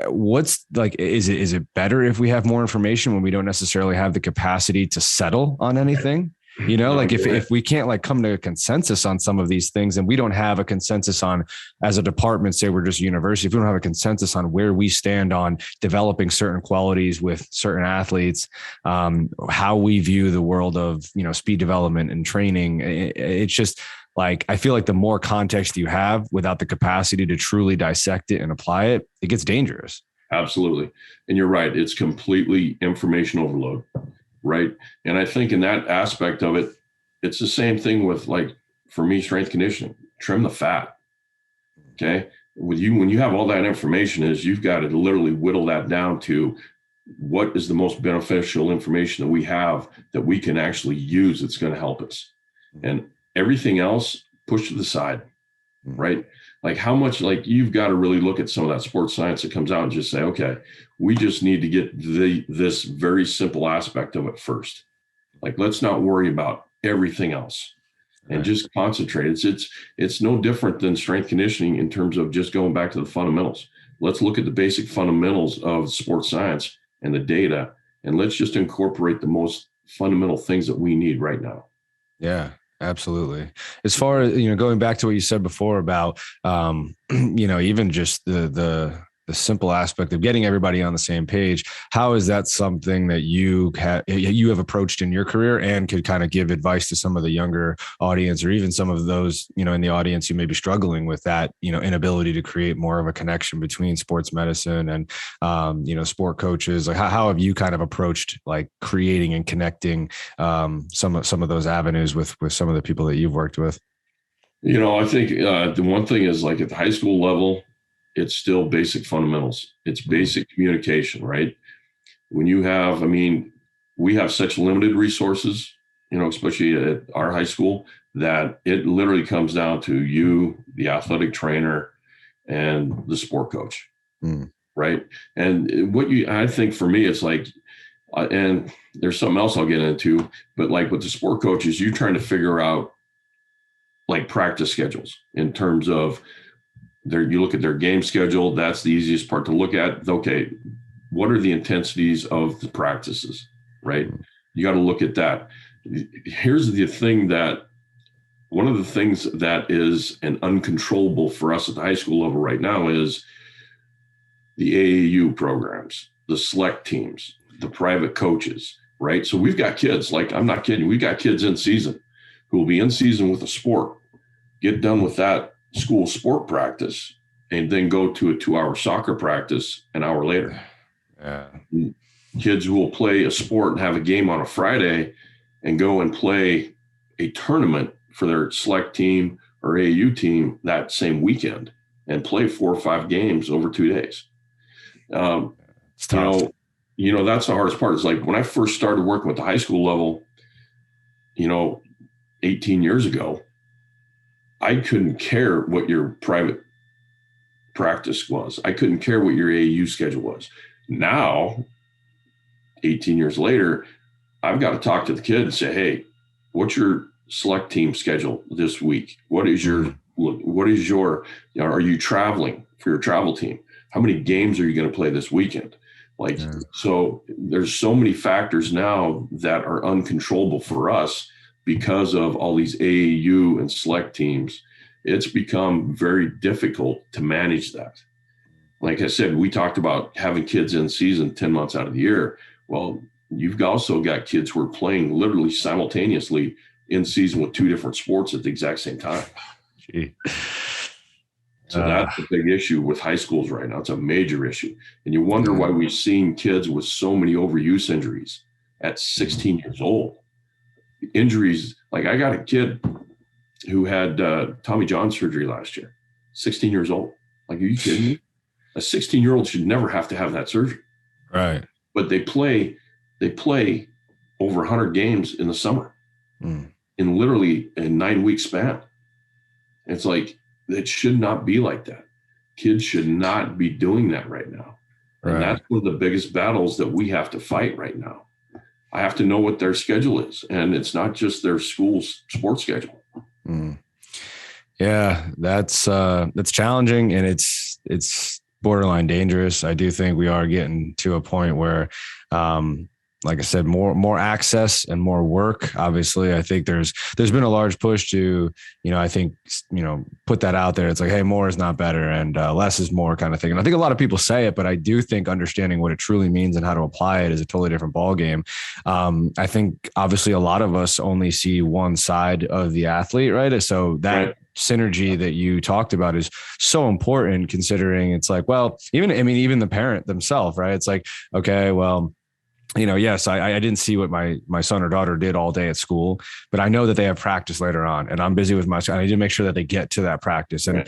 what's like, is it better if we have more information when we don't necessarily have the capacity to settle on anything? Like if we can't like come to a consensus on some of these things, and we don't have a consensus on, as a department, say we're just a university, if we don't have a consensus on where we stand on developing certain qualities with certain athletes, how we view the world of, speed development and training, it's just like, I feel like the more context you have without the capacity to truly dissect it and apply it, it gets dangerous. Absolutely. And you're right. It's completely information overload. Right. And I think in that aspect of it, it's the same thing with, like, for me, strength conditioning, trim the fat. Okay. When you have all that information, you've got to literally whittle that down to what is the most beneficial information that we have that we can actually use that's going to help us. And everything else, push to the side. Right. Like, how much, like, you've got to really look at some of that sports science that comes out and just say, okay, we just need to get this very simple aspect of it first. Like, let's not worry about everything else and just concentrate. It's no different than strength conditioning in terms of just going back to the fundamentals. Let's look at the basic fundamentals of sports science and the data, and let's just incorporate the most fundamental things that we need right now. Yeah. Absolutely. As far as, going back to what you said before about, even just the simple aspect of getting everybody on the same page, how is that something that you have approached in your career and could kind of give advice to some of the younger audience, or even some of those, in the audience who may be struggling with that, inability to create more of a connection between sports medicine and, sport coaches? Like, how have you kind of approached like creating and connecting some of those avenues with some of the people that you've worked with? I think the one thing is, like, at the high school level, it's still basic fundamentals. It's basic communication, right? When you have, we have such limited resources, especially at our high school, that it literally comes down to you, the athletic trainer, and the sport coach, right? And I think for me, it's like, and there's something else I'll get into, but like with the sport coaches, you're trying to figure out like practice schedules in terms of you look at their game schedule. That's the easiest part to look at. Okay, what are the intensities of the practices, right? You got to look at that. Here's the thing one of the things that is an uncontrollable for us at the high school level right now is the AAU programs, the select teams, the private coaches, right? So we've got kids, like, I'm not kidding, we've got kids in season who will be in season with a sport, get done with that school sport practice, and then go to a 2-hour soccer practice an hour later. Yeah. Kids who will play a sport and have a game on a Friday and go and play a tournament for their select team or AAU team that same weekend and play 4 or 5 games over 2 days. It's tough. That's the hardest part. It's like when I first started working with the high school level, 18 years ago, I couldn't care what your private practice was. I couldn't care what your AAU schedule was. Now, 18 years later, I've got to talk to the kid and say, hey, what's your select team schedule this week? Are you traveling for your travel team? How many games are you going to play this weekend? So there's so many factors now that are uncontrollable for us because of all these AAU and select teams. It's become very difficult to manage that. Like I said, we talked about having kids in season 10 months out of the year. Well, you've also got kids who are playing literally simultaneously in season with 2 different sports at the exact same time. Gee. So that's a big issue with high schools right now. It's a major issue. And you wonder why we've seen kids with so many overuse injuries at 16 years old. Injuries, like I got a kid who had Tommy John surgery last year, 16 years old. Like, are you kidding me? A 16-year-old should never have to have that surgery. Right. But they play over 100 games in the summer in literally a 9-week span. It's like, it should not be like that. Kids should not be doing that right now. Right. And that's one of the biggest battles that we have to fight right now. I have to know what their schedule is. And it's not just their school's sports schedule. Yeah, that's challenging, and it's borderline dangerous. I do think we are getting to a point where, like I said, more access and more work. Obviously, I think there's been a large push to, put that out there. It's like, hey, more is not better and less is more kind of thing. And I think a lot of people say it, but I do think understanding what it truly means and how to apply it is a totally different ballgame. I think obviously a lot of us only see one side of the athlete, right? So that synergy that you talked about is so important, considering it's like, well, even the parent themselves, right? It's like, okay, well, yes, I didn't see what my son or daughter did all day at school, but I know that they have practice later on, and I'm busy with I need to make sure that they get to that practice, and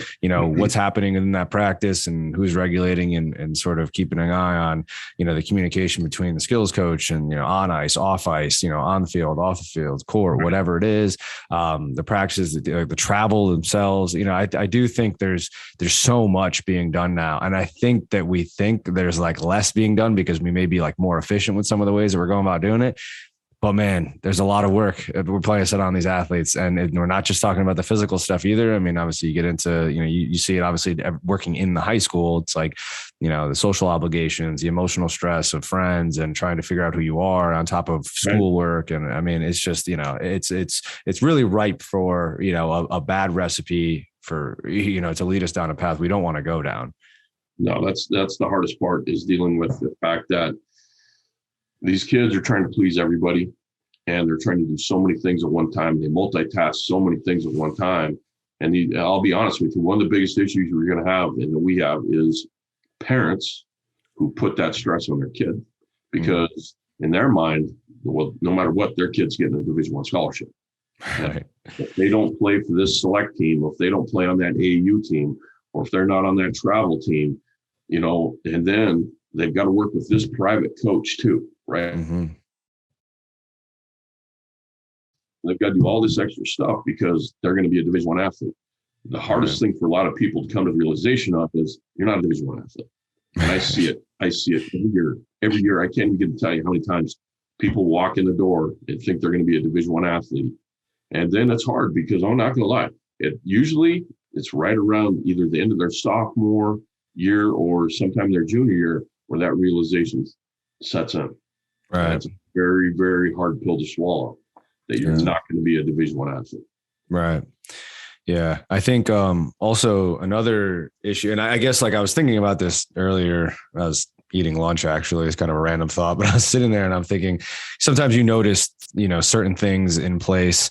what's happening in that practice and who's regulating and sort of keeping an eye on, the communication between the skills coach and, on ice, off ice, on the field, off the field, court, whatever it is, the practices, the travel themselves. I do think there's so much being done now. And I think that we think there's like less being done because we may be like more efficient with some of the ways that we're going about doing it. But man, there's a lot of work we're placing on these athletes, and we're not just talking about the physical stuff either. I mean, obviously you get into, you see it obviously working in the high school. It's like, the social obligations, the emotional stress of friends and trying to figure out who you are on top of schoolwork. And I mean, it's just, it's really ripe for, a bad recipe for, to lead us down a path we don't want to go down. No, that's the hardest part, is dealing with the fact that these kids are trying to please everybody, and they're trying to do so many things at one time. They multitask so many things at one time. And I'll be honest with you, one of the biggest issues we're going to have, and that we have, is parents who put that stress on their kid, because in their mind, well, no matter what, their kid's getting a Division I scholarship. Right. If they don't play for this select team, if they don't play on that AAU team, or if they're not on that travel team, and then they've got to work with this private coach too, right? Mm-hmm. They've got to do all this extra stuff because they're going to be a Division I athlete. The hardest thing for a lot of people to come to the realization of is you're not a Division I athlete. And I see it. Every year. Every year. I can't even begin to tell you how many times people walk in the door and think they're going to be a Division I athlete. And then it's hard because I'm not going to lie. It's right around either the end of their sophomore year or sometime their junior year where that realization sets in. Right. And it's a very, very hard pill to swallow that you're not going to be a Division I athlete. Right. Yeah. I think also another issue, and I guess like I was thinking about this earlier, I was eating lunch, actually. It's kind of a random thought, but I was sitting there and I'm thinking, sometimes you notice, certain things in place,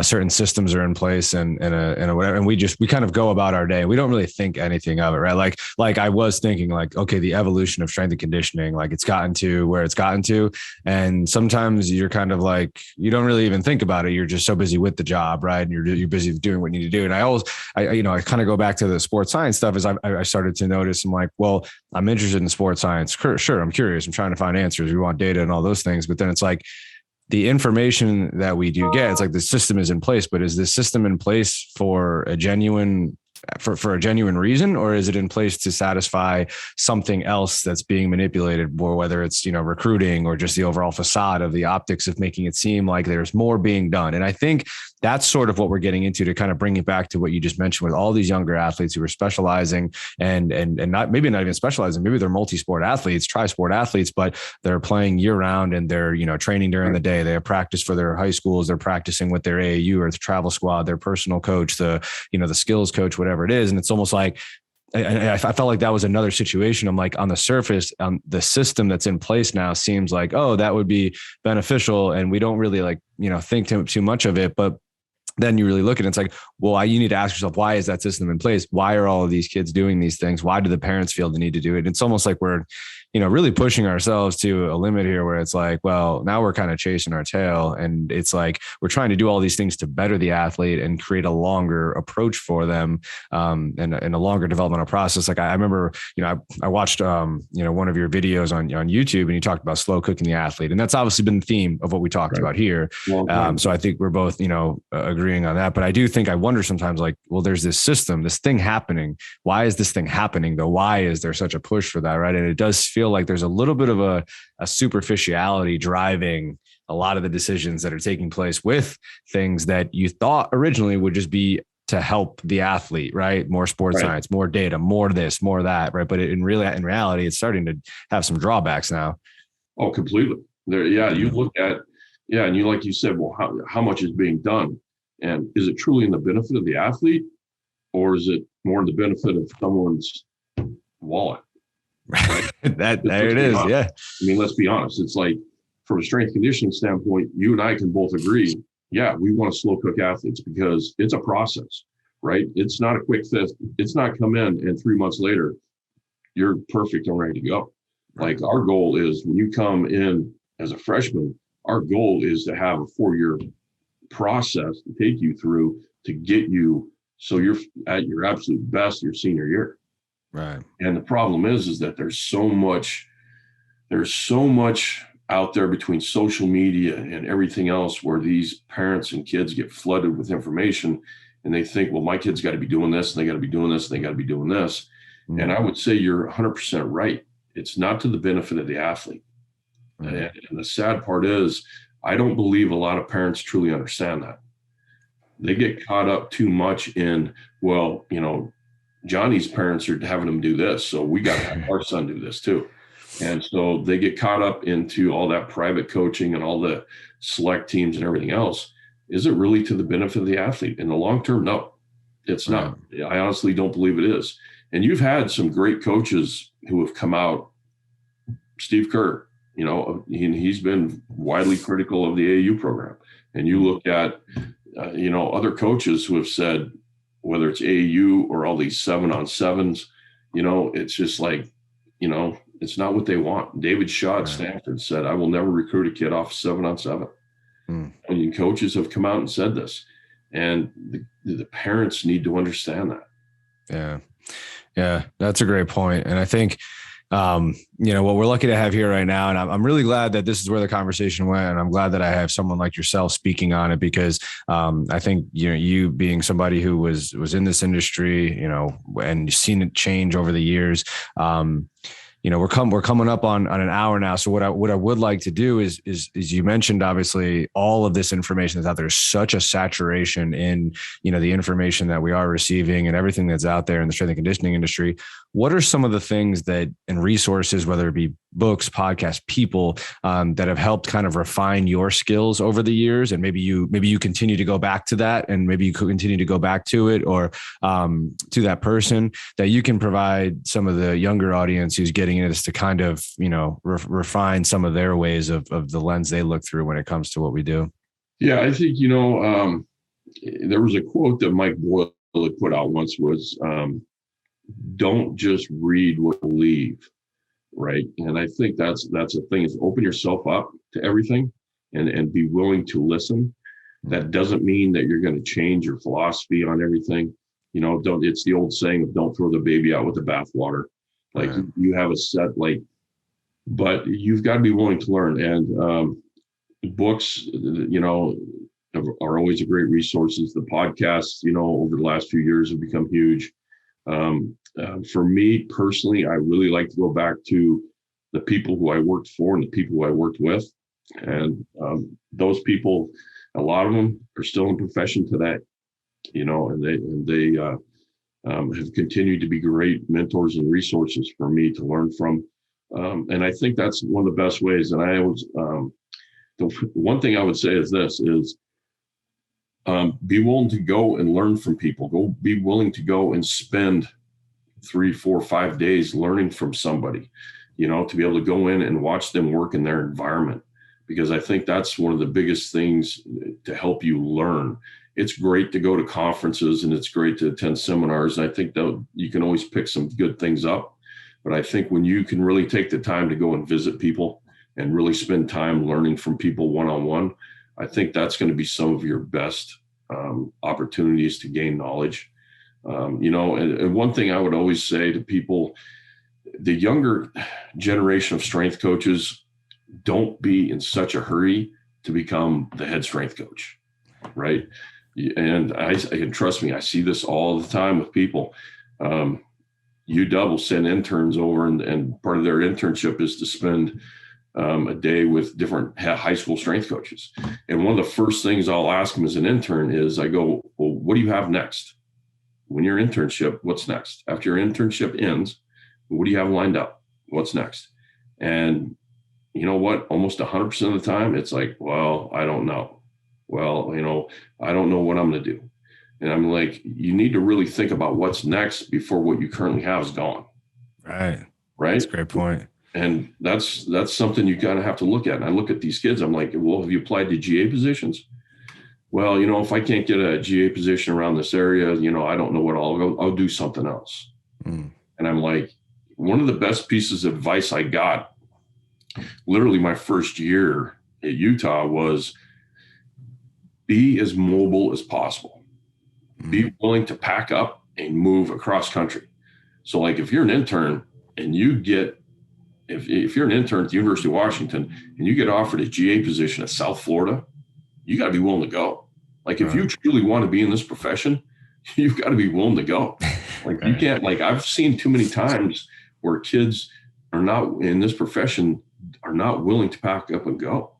certain systems are in place and whatever. And we kind of go about our day. We don't really think anything of it, right? Like I was thinking like, okay, the evolution of strength and conditioning, like it's gotten to where it's gotten to. And sometimes you're kind of like, you don't really even think about it. You're just so busy with the job, right? And you're busy doing what you need to do. And I kind of go back to the sports science stuff as I started to notice. I'm like, well, I'm interested in sports science. Sure. I'm curious. I'm trying to find answers. We want data and all those things. But then it's like the information that we do get, it's like the system is in place, but is this system in place for a genuine reason, or is it in place to satisfy something else that's being manipulated, or whether it's, recruiting or just the overall facade of the optics of making it seem like there's more being done. And I think that's sort of what we're getting into to kind of bring it back to what you just mentioned with all these younger athletes who are specializing and not even specializing. Maybe they're multi-sport athletes, tri-sport athletes, but they're playing year round and they're, training during the day. They have practice for their high schools. They're practicing with their AAU or the travel squad, their personal coach, the skills coach, whatever it is. And it's almost like, I felt like that was another situation. I'm like, on the surface, the system that's in place now seems like, oh, that would be beneficial. And we don't really think too much of it. But then you really look at it, it's like, well, you need to ask yourself, why is that system in place? Why are all of these kids doing these things? Why do the parents feel the need to do it? It's almost like we're, really pushing ourselves to a limit here where it's like, well, now we're kind of chasing our tail. And it's like, we're trying to do all these things to better the athlete and create a longer approach for them and a longer developmental process. Like I remember, I watched, one of your videos on YouTube and you talked about slow cooking the athlete. And that's obviously been the theme of what we talked about here. So I think we're both, agreeing on that. But I wonder sometimes like, well, there's this system, this thing happening. Why is this thing happening though? Why is there such a push for that? Right. And it does feel like there's a little bit of a superficiality driving a lot of the decisions that are taking place with things that you thought originally would just be to help the athlete, right? More sports science, more data, more this, more that, right? But in reality, it's starting to have some drawbacks now. Oh, completely. You look at, and like you said, well, how much is being done? And is it truly in the benefit of the athlete, or is it more in the benefit of someone's wallet? Right? There it is. Honest. Yeah. I mean, let's be honest. It's like, from a strength conditioning standpoint, you and I can both agree. Yeah, we want to slow cook athletes because it's a process, right? It's not a quick fix. It's not come in and 3 months later, you're perfect and ready to go. Like our goal is when you come in as a freshman, our goal is to have a 4-year process to take you through to get you so you're at your absolute best your senior year. Right. And the problem is that there's so much out there between social media and everything else where these parents and kids get flooded with information and they think, well, my kid's got to be doing this and they got to be doing this and they got to be doing this. Mm-hmm. And I would say you're 100% right. It's not to the benefit of the athlete. Mm-hmm. And the sad part is I don't believe a lot of parents truly understand that. They get caught up too much in, well, Johnny's parents are having him do this, so we got to have our son do this too. And so they get caught up into all that private coaching and all the select teams and everything else. Is it really to the benefit of the athlete? In the long term, no, it's not. I honestly don't believe it is. And you've had some great coaches who have come out. Steve Kerr, he's been widely critical of the AAU program. And you look at, other coaches who have said, whether it's AAU or all these 7-on-7s, it's just like, it's not what they want. David Shaw at Stanford said, I will never recruit a kid off 7-on-7. And coaches have come out and said this, and the parents need to understand that. Yeah. Yeah, that's a great point. And I think, what we're lucky to have here right now, and I'm really glad that this is where the conversation went. And I'm glad that I have someone like yourself speaking on it, because I think, you being somebody who was in this industry, and seen it change over the years. We're coming up on an hour now. So what I would like to do is you mentioned, obviously, all of this information that's out there. Such a saturation in, the information that we are receiving and everything that's out there in the strength and conditioning industry. What are some of the things and resources, whether it be books, podcasts, people, that have helped kind of refine your skills over the years? And maybe you continue to go back to that, and maybe you could continue to go back to it, or to that person, that you can provide some of the younger audience who's getting into this to kind of, refine some of their ways of the lens they look through when it comes to what we do. Yeah, I think, there was a quote that Mike Boyle put out once, was, don't just read what you believe. Right. And I think that's a thing, is open yourself up to everything and be willing to listen. That doesn't mean that you're going to change your philosophy on everything. It's the old saying of don't throw the baby out with the bathwater. Like, right. You have a set, but you've got to be willing to learn. And books, are always a great resources. The podcasts, over the last few years have become huge. For me personally, I really like to go back to the people who I worked for and the people who I worked with. And those people, a lot of them are still in profession today, and they have continued to be great mentors and resources for me to learn from. And I think that's one of the best ways. And I always, the one thing I would say is this is, be willing to go and learn from people. Be willing to go and spend 3, 4, 5 days learning from somebody, to be able to go in and watch them work in their environment, because I think that's one of the biggest things to help you learn. It's great to go to conferences and it's great to attend seminars. And I think that you can always pick some good things up. But I think when you can really take the time to go and visit people and really spend time learning from people one-on-one, I think that's going to be some of your best opportunities to gain knowledge. And one thing I would always say to people, the younger generation of strength coaches, don't be in such a hurry to become the head strength coach, right? And I can, trust me, I see this all the time with people. UW will send interns over, and part of their internship is to spend a day with different high school strength coaches. And one of the first things I'll ask them as an intern is, I go, well, what do you have next? When your internship, what's next? After your internship ends, what do you have lined up? What's next? And you know what? Almost 100% of the time, it's like, well, I don't know. Well, I don't know what I'm going to do. And I'm like, you need to really think about what's next before what you currently have is gone. Right. Right. That's a great point. And that's something you kind of have to look at. And I look at these kids, I'm like, well, have you applied to GA positions? Well, if I can't get a GA position around this area, I don't know what I'll do something else. And I'm like, one of the best pieces of advice I got literally my first year at Utah was, be as mobile as possible. Be willing to pack up and move across country. So like, if you're an intern and you get, if you're an intern at the University of Washington and you get offered a GA position at South Florida, you got to be willing to go. Like, if you truly want to be in this profession, you've got to be willing to go. Like, you can't, like, I've seen too many times where kids are not in this profession, are not willing to pack up and go.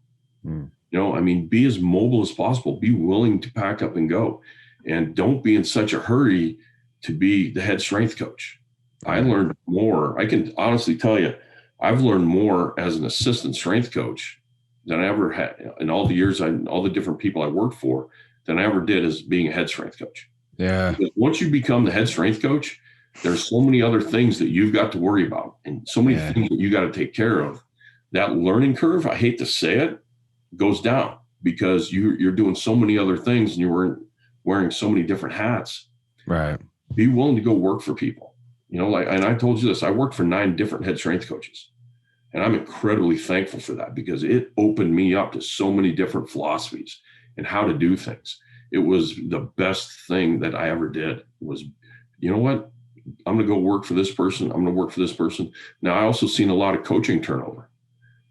Be as mobile as possible. Be willing to pack up and go. And don't be in such a hurry to be the head strength coach. I learned more. I can honestly tell you, I've learned more as an assistant strength coach than I ever had in all the years, all the different people I worked for, than I ever did as being a head strength coach. Yeah. Because once you become the head strength coach, there's so many other things that you've got to worry about and so many things that you got to take care of. That learning curve, I hate to say it, goes down because you're doing so many other things and you're wearing so many different hats. Right. Be willing to go work for people. And I told you this, I worked for 9 different head strength coaches. And I'm incredibly thankful for that because it opened me up to so many different philosophies and how to do things. It was the best thing that I ever did was, you know what? I'm going to go work for this person. I'm going to work for this person. Now, I also seen a lot of coaching turnover.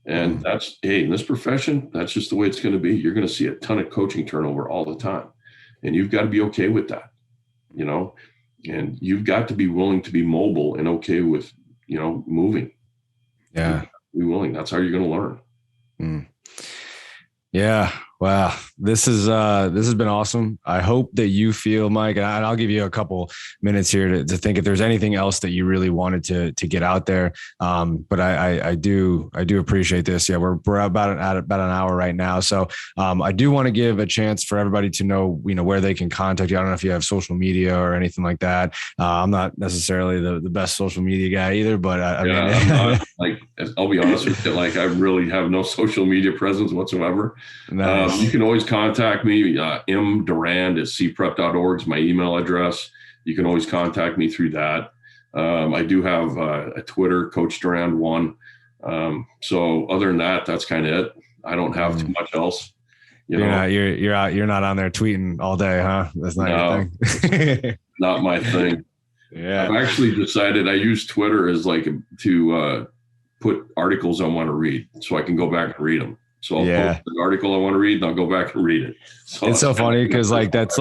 And that's, hey, in this profession, that's just the way it's going to be. You're going to see a ton of coaching turnover all the time. And you've got to be okay with that, you know, and you've got to be willing to be mobile and okay with, you know, moving. Yeah. Be willing. That's how you're going to learn. Yeah. Wow. This has been awesome. I hope that you feel, Mike, and I'll give you a couple minutes here to think if there's anything else that you really wanted to get out there. But I do appreciate this. Yeah. We're about an hour right now. So I do want to give a chance for everybody to know, you know, where they can contact you. I don't know if you have social media or anything like that. I'm not necessarily the best social media guy either, but I mean, I'm not, like, I'll be honest with you, like, I really have no social media presence whatsoever. Nice. You can always contact me. mdurand@cprep.org is my email address. You can always contact me through that. I do have a Twitter, Coach Durand 1. So other than that, that's kind of it. I don't have too much else. You're not on there tweeting all day, huh? That's not your thing. Not my thing. Yeah. I've actually decided I use Twitter as like to put articles I want to read so I can go back and read them. So I'll post an article I want to read and I'll go back and read it. So it's so funny because that's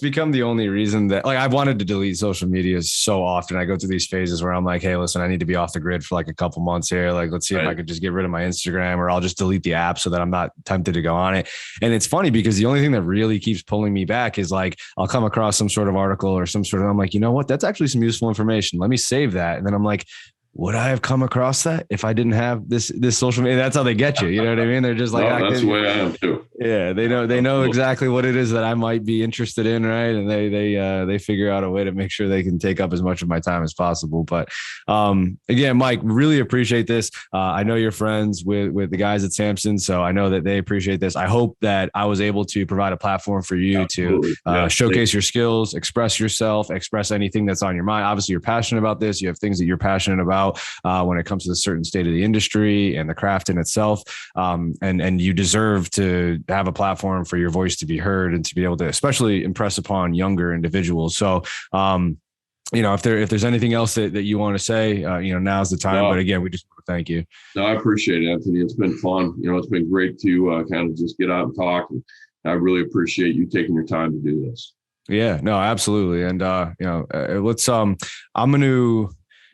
become the only reason that, like, I've wanted to delete social media so often. I go through these phases where I'm like, hey, listen, I need to be off the grid for like a couple months here. Like, let's see if I could just get rid of my Instagram, or I'll just delete the app so that I'm not tempted to go on it. And it's funny because the only thing that really keeps pulling me back is like, I'll come across some sort of article or some sort of, I'm like, you know what? That's actually some useful information. Let me save that. And then I'm like, would I have come across that if I didn't have this social media? That's how they get you. You know what I mean? They're just like, that's the way I am too. Yeah. They know exactly what it is that I might be interested in. Right. And they figure out a way to make sure they can take up as much of my time as possible. But again, Mike, really appreciate this. I know you're friends with the guys at Samson, so I know that they appreciate this. I hope that I was able to provide a platform for you to showcase your skills, express yourself, express anything that's on your mind. Obviously, you're passionate about this. You have things that you're passionate about when it comes to the certain state of the industry and the craft in itself. And you deserve to have a platform for your voice to be heard and to be able to especially impress upon younger individuals. So, you know, if there's anything else that you want to say, you know, now's the time. But again, we just want to thank you. No, I appreciate it, Anthony. It's been fun. You know, it's been great to kind of just get out and talk. And I really appreciate you taking your time to do this. Yeah, no, absolutely. And, you know, let's, I'm going to,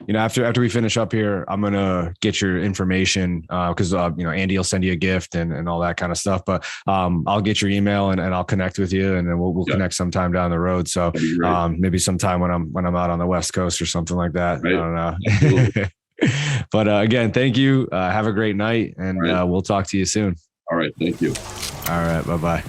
you know, after we finish up here, I'm going to get your information because, you know, Andy will send you a gift and all that kind of stuff. But I'll get your email and I'll connect with you, and then we'll connect sometime down the road. So maybe sometime when I'm out on the West Coast or something like that. Right. I don't know. But again, thank you. Have a great night, and we'll talk to you soon. All right. Thank you. All right. Bye-bye.